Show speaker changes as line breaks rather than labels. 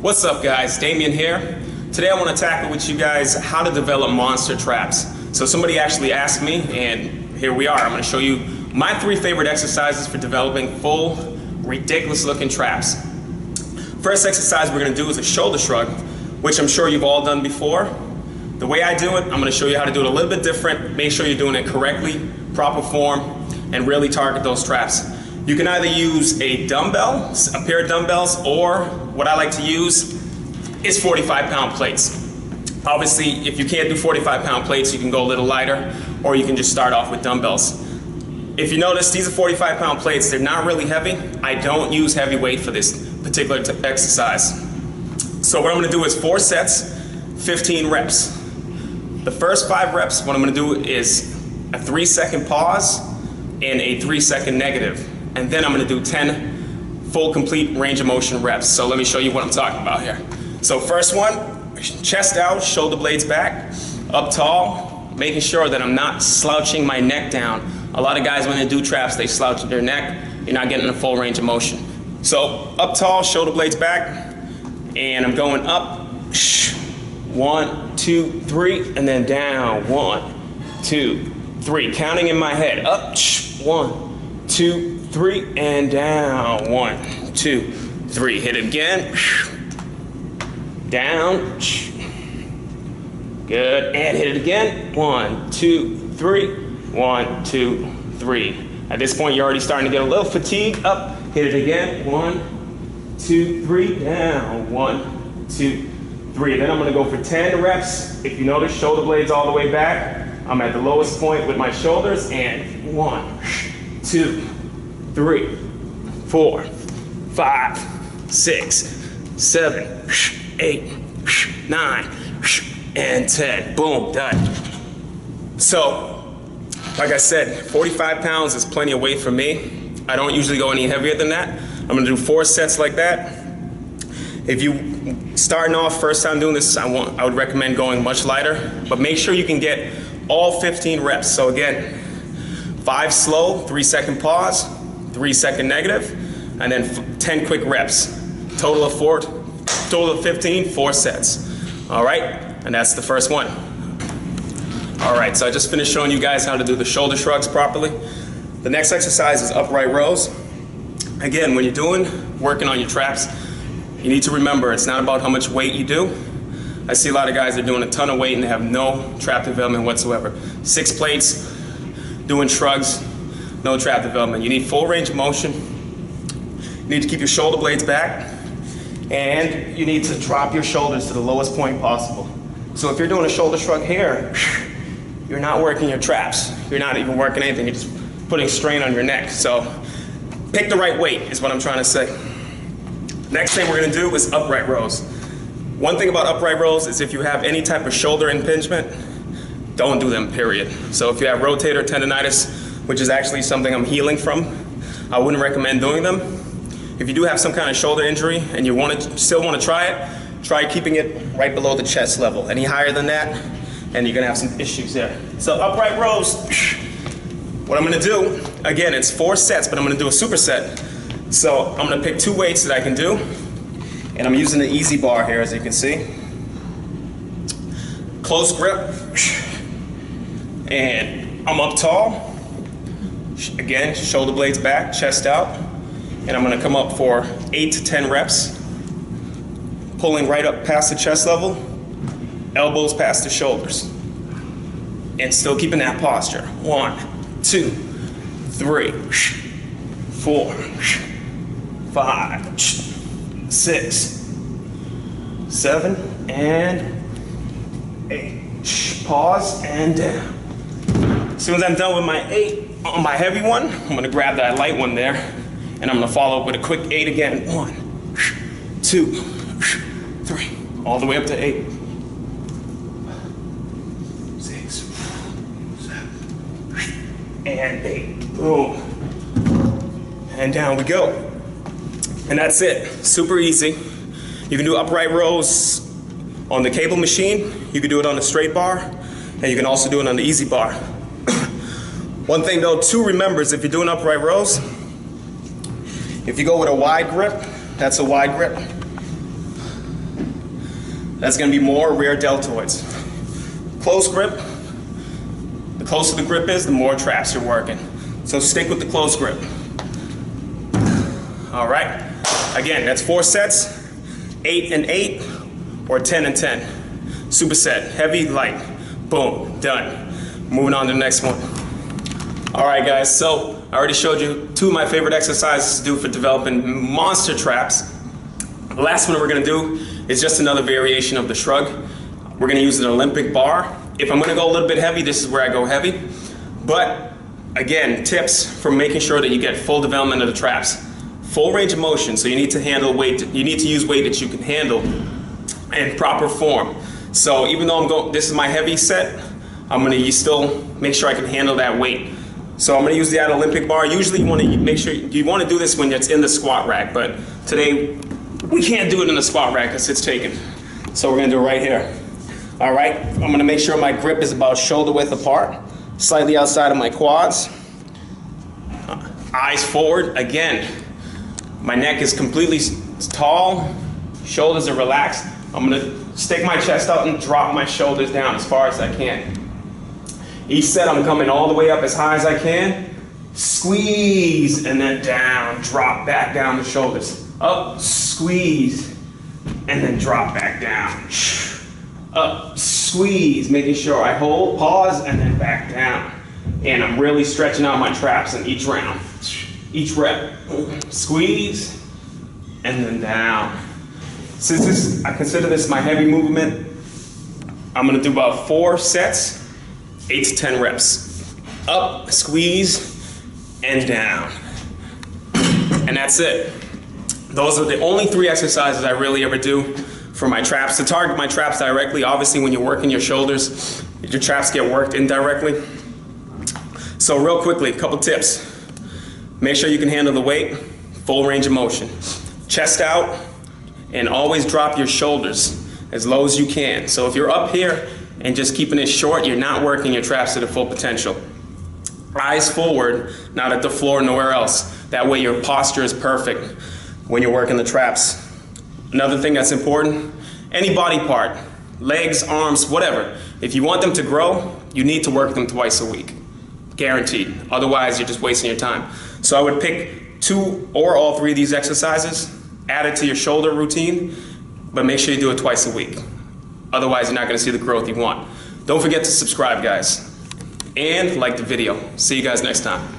What's up guys, Damien here. Today I want to tackle with you guys how to develop monster traps. So somebody actually asked me and here we are. I'm going to show you my 3 favorite exercises for developing full, ridiculous looking traps. First exercise we're going to do is a shoulder shrug, which I'm sure you've all done before. The way I do it, I'm going to show you how to do it a little bit different. Make sure you're doing it correctly, proper form, and really target those traps. You can either use a dumbbell, a pair of dumbbells, or what I like to use is 45-pound plates. Obviously, if you can't do 45-pound plates, you can go a little lighter, or you can just start off with dumbbells. If you notice, these are 45-pound plates. They're not really heavy. I don't use heavy weight for this particular exercise. So what I'm going to do is 4 sets, 15 reps. The first 5 reps, what I'm going to do is a 3-second pause and a 3-second negative. And then I'm going to do 10 full complete range of motion reps. So let me show you what I'm talking about here. So first one, chest out, shoulder blades back, up tall, making sure that I'm not slouching my neck down. A lot of guys when they do traps, they slouch their neck. You're not getting a full range of motion. So up tall, shoulder blades back, and I'm going up. 1, 2, 3, and then down. 1, 2, 3. Counting in my head. Up. 1, 2, 3, and down. 1, 2, 3. Hit it again. Down. Good. And hit it again. 1, 2, 3. 1, 2, 3. At this point, you're already starting to get a little fatigued. Up. Hit it again. 1, 2, 3. Down. 1, 2, 3. Then I'm going to go for 10 reps. If you notice, shoulder blades all the way back. I'm at the lowest point with my shoulders. And 1, 2, 3, 4, 5, 6, 7, 8, 9, and 10. Boom, done. So, like I said, 45 pounds is plenty of weight for me. I don't usually go any heavier than that. I'm gonna do 4 sets like that. If you starting off first time doing this, I would recommend going much lighter, but make sure you can get all 15 reps. So again, 5 slow, 3-second pause, 3-second negative, and then 10 quick reps. Total of 15, 4 sets. All right, and that's the first one. All right, so I just finished showing you guys how to do the shoulder shrugs properly. The next exercise is upright rows. Again, when you're working on your traps, you need to remember it's not about how much weight you do. I see a lot of guys that are doing a ton of weight and they have no trap development whatsoever. 6 plates, doing shrugs, no trap development. You need full range of motion. You need to keep your shoulder blades back, and you need to drop your shoulders to the lowest point possible. So if you're doing a shoulder shrug here, you're not working your traps. You're not even working anything. You're just putting strain on your neck. So pick the right weight is what I'm trying to say. Next thing we're going to do is upright rows. One thing about upright rows is if you have any type of shoulder impingement, don't do them, period. So if you have rotator tendonitis, which is actually something I'm healing from, I wouldn't recommend doing them. If you do have some kind of shoulder injury and you still want to try it, try keeping it right below the chest level. Any higher than that, and you're going to have some issues there. So upright rows, what I'm going to do, again, it's 4 sets, but I'm going to do a superset. So I'm going to pick 2 weights that I can do, and I'm using the easy bar here, as you can see. Close grip, and I'm up tall. Again, shoulder blades back, chest out, and I'm going to come up for 8 to 10 reps, pulling right up past the chest level, elbows past the shoulders, and still keeping that posture. 1, 2, 3, 4, 5, 6, 7, and 8. Pause and down. As soon as I'm done with my 8 on my heavy one, I'm going to grab that light one there, and I'm going to follow up with a quick 8 again. 1, 2, 3, all the way up to 8. 6, 7, and 8. Boom. And down we go. And that's it. Super easy. You can do upright rows on the cable machine. You can do it on the straight bar, and you can also do it on the easy bar. One thing though to remember is if you're doing upright rows, if you go with a wide grip, that's a wide grip. That's gonna be more rear deltoids. Close grip. The closer the grip is, the more traps you're working. So stick with the close grip. All right. Again, that's 4 sets, 8 and 8, or 10 and 10. Superset, heavy, light. Boom, done. Moving on to the next one. All right, guys, so I already showed you 2 of my favorite exercises to do for developing monster traps. The last one we're gonna do is just another variation of the shrug. We're gonna use an Olympic bar. If I'm gonna go a little bit heavy, this is where I go heavy. But again, tips for making sure that you get full development of the traps. Full range of motion, so you need to handle weight, you need to use weight that you can handle in proper form. So even though this is my heavy set, I'm gonna still make sure I can handle that weight. So I'm gonna use that Olympic bar. Usually you wanna make sure, you wanna do this when it's in the squat rack, but today we can't do it in the squat rack because it's taken. So we're gonna do it right here. All right, I'm gonna make sure my grip is about shoulder width apart, slightly outside of my quads. Eyes forward, again. My neck is completely tall, shoulders are relaxed. I'm gonna stick my chest out and drop my shoulders down as far as I can. Each set I'm coming all the way up as high as I can. Squeeze, and then down, drop back down the shoulders. Up, squeeze, and then drop back down. Up, squeeze, making sure I hold, pause, and then back down. And I'm really stretching out my traps in each round. Each rep. Squeeze, and then down. Since I consider this my heavy movement, I'm gonna do about 4 sets, 8 to 10 reps. Up, squeeze, and down. And that's it. Those are the only 3 exercises I really ever do for my traps. To target my traps directly, obviously when you're working your shoulders, your traps get worked indirectly. So real quickly, a couple tips. Make sure you can handle the weight, full range of motion. Chest out, and always drop your shoulders as low as you can. So if you're up here and just keeping it short, you're not working your traps to the full potential. Eyes forward, not at the floor, nowhere else. That way your posture is perfect when you're working the traps. Another thing that's important, any body part, legs, arms, whatever, if you want them to grow, you need to work them twice a week. Guaranteed. Otherwise, you're just wasting your time. So I would pick 2 or all 3 of these exercises, add it to your shoulder routine, but make sure you do it twice a week. Otherwise, you're not gonna see the growth you want. Don't forget to subscribe, guys, and like the video. See you guys next time.